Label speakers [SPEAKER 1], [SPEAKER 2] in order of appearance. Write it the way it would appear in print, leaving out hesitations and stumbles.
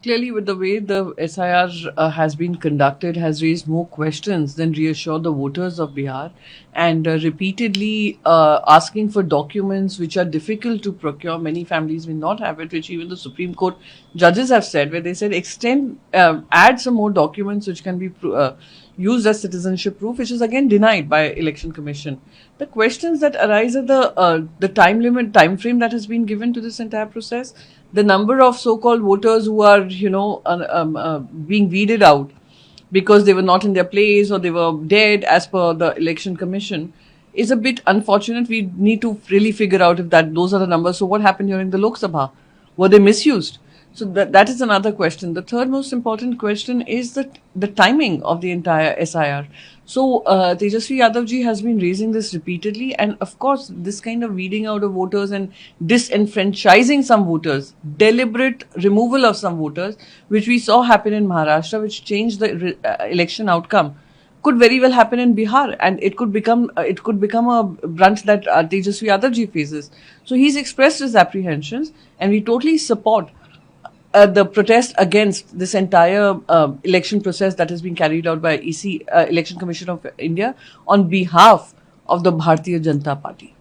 [SPEAKER 1] Clearly, with the way the SIR has been conducted, has raised more questions than reassured the voters of Bihar, and repeatedly asking for documents which are difficult to procure. Many families will not have it, which even the Supreme Court judges have said, where they said add some more documents which can be used as citizenship proof, which is again denied by Election Commission. The questions that arise are the time frame that has been given to this entire process, the number of so-called voters who are being weeded out because they were not in their place or they were dead as per the Election Commission is a bit unfortunate. We need to really figure out if that those are the numbers. So what happened during the Lok Sabha? Were they misused? So that is another question. The third most important question is the timing of the entire SIR. So Tejasvi Yadav ji has been raising this repeatedly, and of course, this kind of weeding out of voters and disenfranchising some voters, deliberate removal of some voters, which we saw happen in Maharashtra, which changed the election outcome, could very well happen in Bihar, and it could become a brunt that Tejasvi Yadav ji faces. So he's expressed his apprehensions, and we totally support the protest against this entire election process that has been carried out by Election Commission of India on behalf of the Bharatiya Janata Party.